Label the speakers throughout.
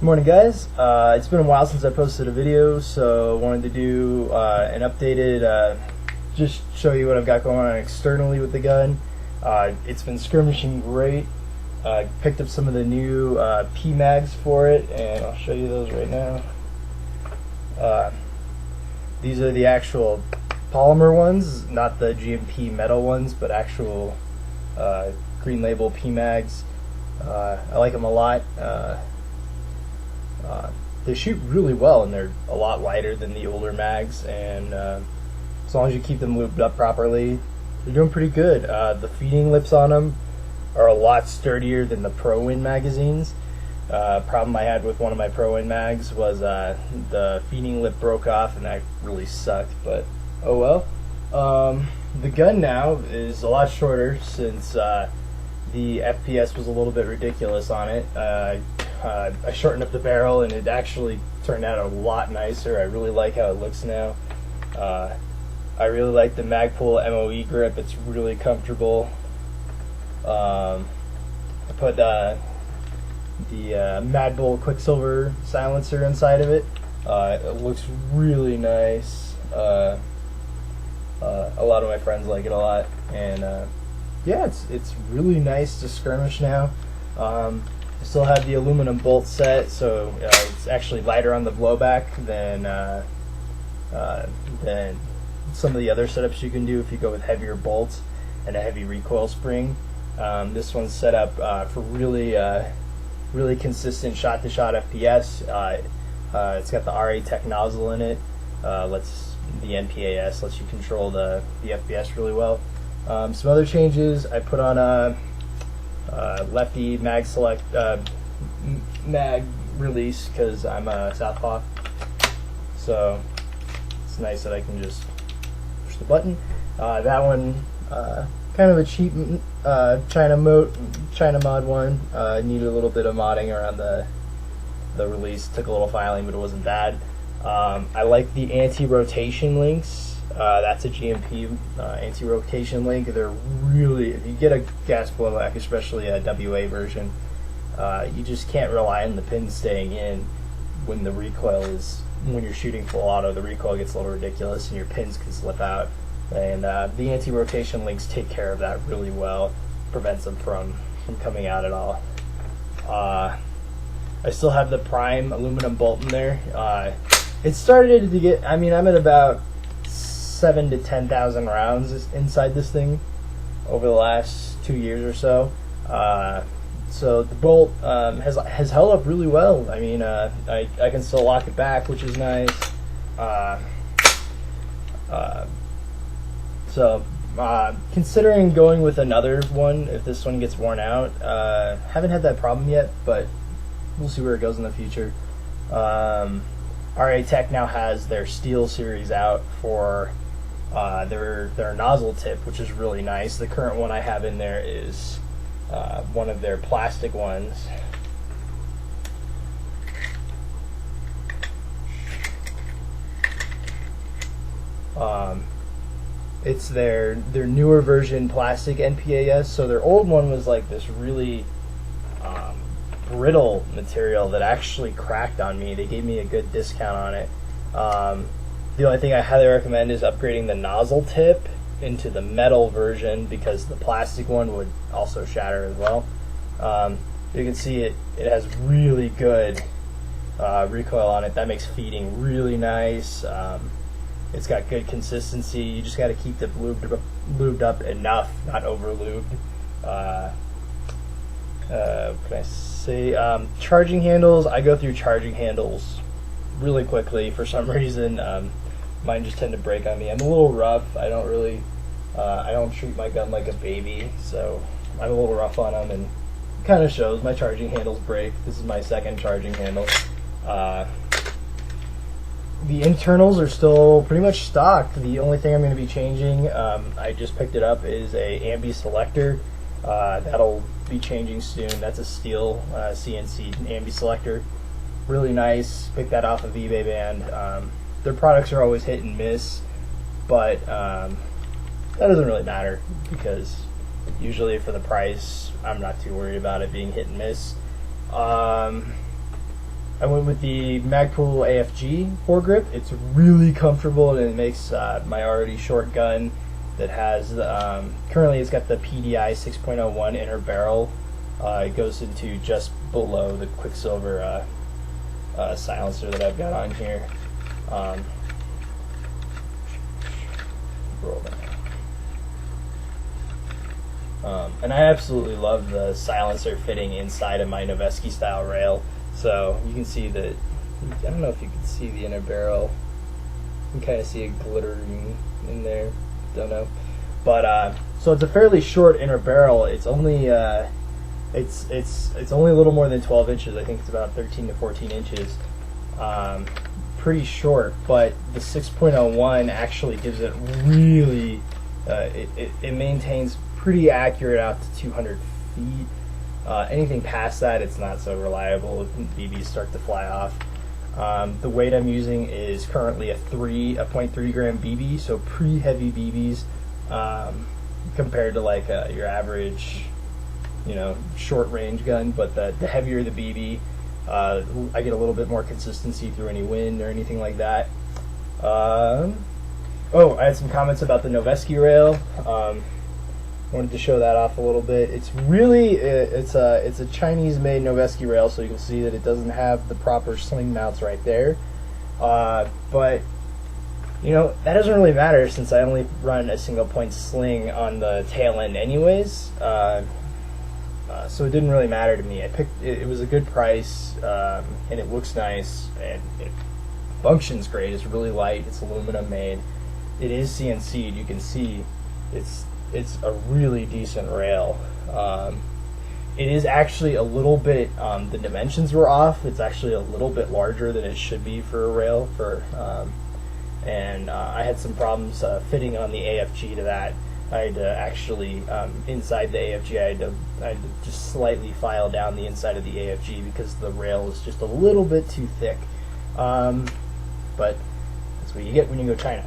Speaker 1: Good morning, guys. It's been a while since I posted a video, so I wanted to do an updated, just show you what I've got going on externally with the gun. It's been skirmishing great. Picked up some of the new P-mags for it, and I'll show you those right now. These are the actual polymer ones, not the GMP metal ones, but actual green label P-mags. I like them a lot. They shoot really well, and they're a lot lighter than the older mags, and as long as you keep them lubed up properly, they're doing pretty good. The feeding lips on them are a lot sturdier than the Pro-Win magazines. Problem I had with one of my Pro-Win mags was the feeding lip broke off, and that really sucked, but oh well. The gun now is a lot shorter since the FPS was a little bit ridiculous on it. I shortened up the barrel, and it actually turned out a lot nicer. I really like how it looks now. I really like the Magpul MOE grip. It's really comfortable. I put the Mad Bull Quicksilver silencer inside of it. It looks really nice. A lot of my friends like it a lot, and yeah, it's really nice to skirmish now. I still have the aluminum bolt set, so it's actually lighter on the blowback than some of the other setups you can do if you go with heavier bolts and a heavy recoil spring. This one's set up for really consistent shot-to-shot FPS. It's got the RA Tech nozzle in it. The NPAS lets you control the FPS really well. Some other changes: I put on a lefty mag select mag release because I'm a southpaw, so it's nice that I can just push the button. That one, kind of a cheap China mod one. Needed a little bit of modding around the release. Took a little filing, but it wasn't bad. I like the anti-rotation links. That's a GMP anti-rotation link. They're really, if you get a gas blowback, especially a WA version, you just can't rely on the pins staying in when the recoil is, when you're shooting full auto, the recoil gets a little ridiculous and your pins can slip out. And the anti-rotation links take care of that really well, prevents them from coming out at all. I still have the Prime aluminum bolt in there. It started to get, I mean, I'm at about 7,000 to 10,000 rounds inside this thing over the last 2 years or so. So the bolt has held up really well. I mean, I can still lock it back, which is nice. So considering going with another one if this one gets worn out. Haven't had that problem yet, but we'll see where it goes in the future. RA Tech now has their Steel series out for their nozzle tip, which is really nice. The current one I have in there is one of their plastic ones. It's their newer version plastic NPAS. So their old one was like this really brittle material that actually cracked on me. They gave me a good discount on it. The only thing I highly recommend is upgrading the nozzle tip into the metal version, because the plastic one would also shatter as well. You can see it has really good recoil on it. That makes feeding really nice. It's got good consistency. You just got to keep it lubed up enough, not over lubed. What can I say? Charging handles. I go through charging handles really quickly for some reason. Mine just tend to break on me. I'm a little rough. I don't really, I don't treat my gun like a baby, so I'm a little rough on them, and it kind of shows. My charging handles break. This is my second charging handle. The internals are still pretty much stocked. The only thing I'm going to be changing, I just picked it up, is a ambi selector. That'll be changing soon. That's a steel CNC ambi selector. Really nice. Picked that off of eBay Band. Their products are always hit and miss, but that doesn't really matter, because usually for the price I'm not too worried about it being hit and miss. I went with the Magpul AFG foregrip. It's really comfortable, and it makes my already short gun that has currently it's got the PDI 6.01 inner barrel. It goes into just below the Quicksilver silencer that I've got on here. Roll that. And I absolutely love the silencer fitting inside of my Noveske style rail. So you can see that, I don't know if you can see the inner barrel. You can kind of see it glittering in there. Don't know. But so it's a fairly short inner barrel. It's only it's only a little more than 12 inches. I think it's about 13 to 14 inches. Pretty short, but the 6.01 actually gives it really it maintains pretty accurate out to 200 feet. Anything past that, it's not so reliable. BBs start to fly off. The weight I'm using is currently a 0.3 gram BB, so pretty heavy BBs compared to like your average, short range gun. But the heavier the BB, I get a little bit more consistency through any wind or anything like that. I had some comments about the Noveske rail. Wanted to show that off a little bit. It's really it's a Chinese-made Noveske rail, so you can see that it doesn't have the proper sling mounts right there. But that doesn't really matter since I only run a single point sling on the tail end anyways. So it didn't really matter to me. I picked it was a good price, and it looks nice, and it functions great. It's really light. It's aluminum made. It is CNC'd. You can see it's a really decent rail. It is actually a little bit, the dimensions were off. It's actually a little bit larger than it should be for a rail. And I had some problems fitting on the AFG to that. I had to actually, inside the AFG, I had to just slightly file down the inside of the AFG because the rail is just a little bit too thick. But that's what you get when you go China.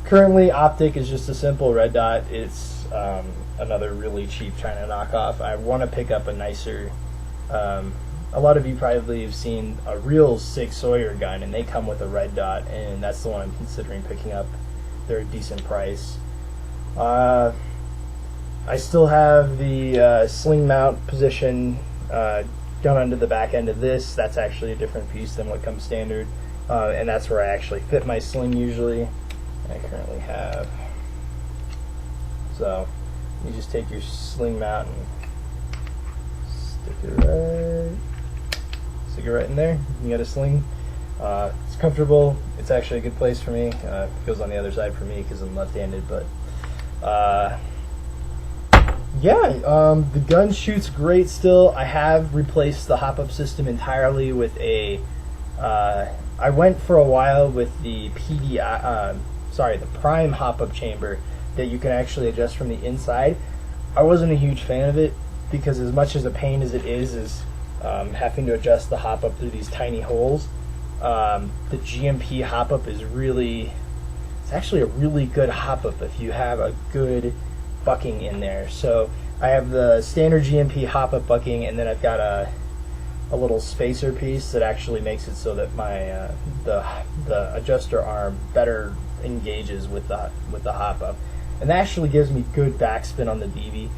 Speaker 1: Currently, optic is just a simple red dot. It's another really cheap China knockoff. I want to pick up a nicer. A lot of you probably have seen a real Sig Sauer gun, and they come with a red dot, and that's the one I'm considering picking up. They're a decent price. I still have the sling mount position done onto the back end of this. That's actually a different piece than what comes standard, and that's where I actually fit my sling usually. I currently have. So you just take your sling mount and stick it right in there. You got a sling. It's comfortable. It's actually a good place for me. It goes on the other side for me because I'm left-handed. But the gun shoots great still. I have replaced the hop-up system entirely with a. I went for a while with the PDI. The prime hop-up chamber that you can actually adjust from the inside. I wasn't a huge fan of it because as much as a pain as it is having to adjust the hop-up through these tiny holes, the GMP hop-up is it's actually a really good hop-up if you have a good bucking in there. So I have the standard GMP hop-up bucking, and then I've got a little spacer piece that actually makes it so that my the adjuster arm better engages with the hop-up, and that actually gives me good backspin on the BB.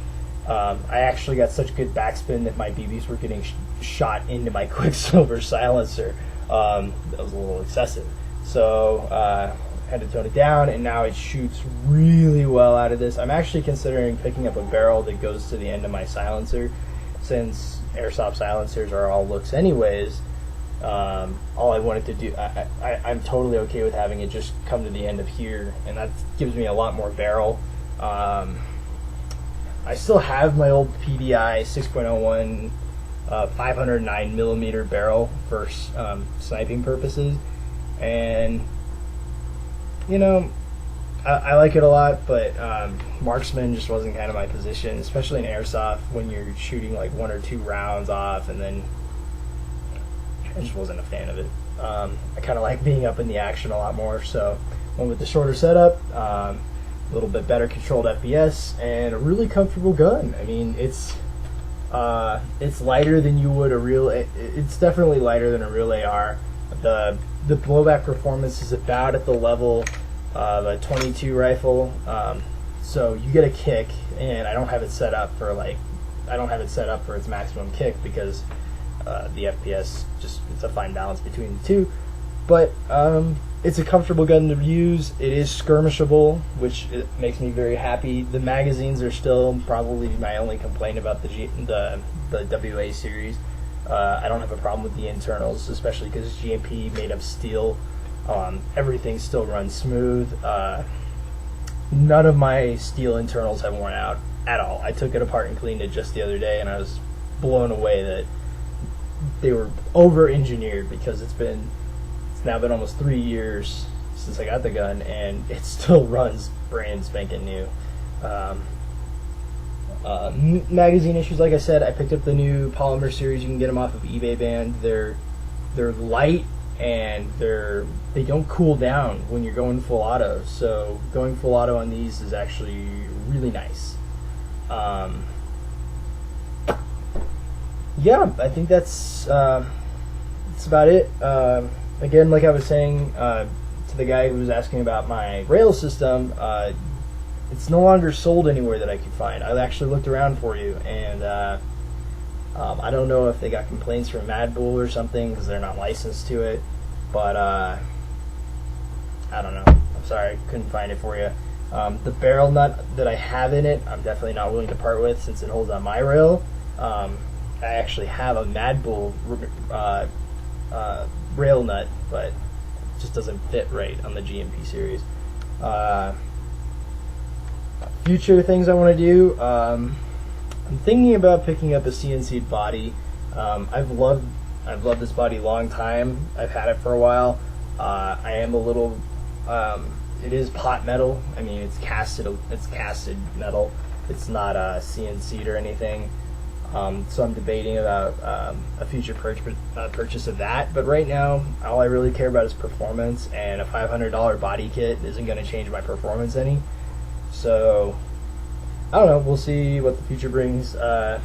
Speaker 1: I actually got such good backspin that my BBs were getting shot into my Quicksilver silencer. That was a little excessive, so I had to tone it down, and now it shoots really well out of this. I'm actually considering picking up a barrel that goes to the end of my silencer, since airsoft silencers are all looks anyways. All I wanted to do, I'm totally okay with having it just come to the end of here, and that gives me a lot more barrel. I still have my old PDI 6.01 509 millimeter barrel for sniping purposes, and I like it a lot, but marksman just wasn't kind of my position, especially in airsoft when you're shooting like 1 or 2 rounds off, and then I just wasn't a fan of it. I kind of like being up in the action a lot more, so went with the shorter setup, a little bit better controlled FPS, and a really comfortable gun. I mean, it's It's lighter than you would a real. It's definitely lighter than a real AR. The blowback performance is about at the level of a 22 rifle. So you get a kick, and I don't have it set up for its maximum kick because the FPS it's a fine balance between the two. But it's a comfortable gun to use. It is skirmishable, which makes me very happy. The magazines are still probably my only complaint about the WA series. I don't have a problem with the internals, especially because GMP made of steel. Everything still runs smooth. None of my steel internals have worn out at all. I took it apart and cleaned it just the other day, and I was blown away that they were over-engineered because it's now been almost 3 years since I got the gun, and it still runs brand spanking new. Magazine issues, like I said, I picked up the new polymer series. You can get them off of eBay Band. They're light, and they don't cool down when you're going full auto. So going full auto on these is actually really nice. Yeah, I think that's about it. Again, like I was saying to the guy who was asking about my rail system, it's no longer sold anywhere that I could find. I actually looked around for you, and I don't know if they got complaints from Mad Bull or something because they're not licensed to it, but I don't know. I'm sorry, I couldn't find it for you. The barrel nut that I have in it, I'm definitely not willing to part with since it holds on my rail. I actually have a Mad Bull rail nut, but it just doesn't fit right on the GMP series. Future things I want to do, I'm thinking about picking up a CNC'd body. I've loved this body a long time. I've had it for a while. I am a little it is pot metal. I mean, it's casted metal. It's not CNC'd or anything. So I'm debating about a future purchase of that. But right now, all I really care about is performance, and a $500 body kit isn't going to change my performance any. So I don't know. We'll see what the future brings. I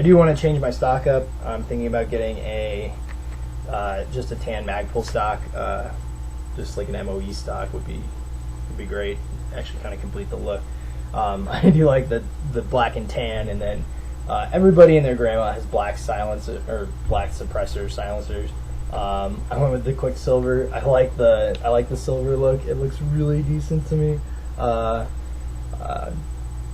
Speaker 1: do want to change my stock up. I'm thinking about getting just a tan Magpul stock. Just like an MOE stock would be great. Actually, kind of complete the look. I do like the black and tan, and then everybody and their grandma has black silencer or black suppressor silencers. I went with the Quicksilver. I like the silver look. It looks really decent to me.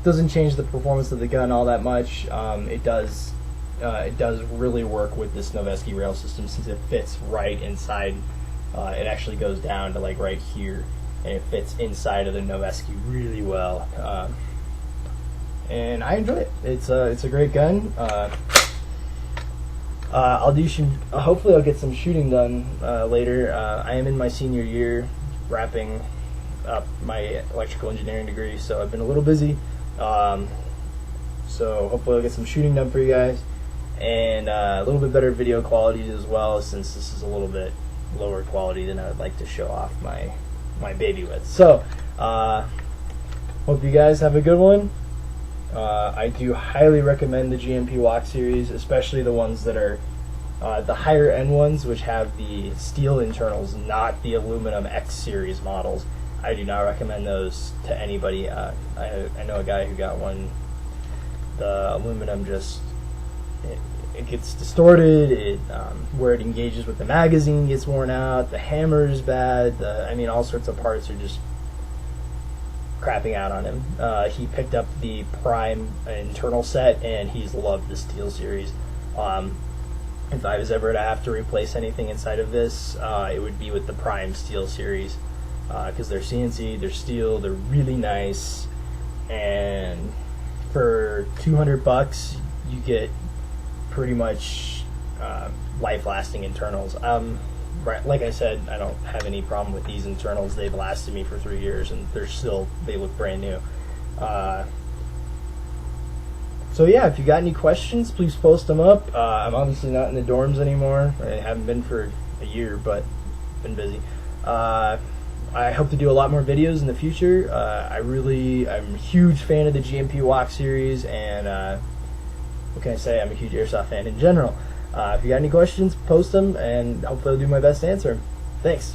Speaker 1: Doesn't change the performance of the gun all that much. It does really work with this Noveske rail system since it fits right inside. It actually goes down to like right here, and it fits inside of the Noveske really well. And I enjoy it. It's a great gun. I'll do hopefully I'll get some shooting done later. I am in my senior year, wrapping up my electrical engineering degree, so I've been a little busy. So hopefully I'll get some shooting done for you guys, and a little bit better video quality as well, since this is a little bit lower quality than I would like to show off my baby with. So hope you guys have a good one. I do highly recommend the GMP Walk series, especially the ones that are the higher end ones, which have the steel internals, not the aluminum X series models. I do not recommend those to anybody. I know a guy who got one. The aluminum it gets distorted. Where it engages with the magazine gets worn out. The hammer is bad. All sorts of parts are just crapping out on him. He picked up the Prime internal set, and he's loved the steel series. If I was ever to have to replace anything inside of this, it would be with the Prime steel series, because they're CNC, they're steel, they're really nice, and for $200 you get pretty much life-lasting internals. Like I said, I don't have any problem with these internals. They've lasted me for 3 years, and they look brand new. So yeah, if you got any questions, please post them up. I'm obviously not in the dorms anymore. I haven't been for a year, but been busy. I hope to do a lot more videos in the future. I'm a huge fan of the GMP Walk series, and what can I say? I'm a huge airsoft fan in general. If you got any questions, post them, and hopefully I'll do my best to answer them. Thanks.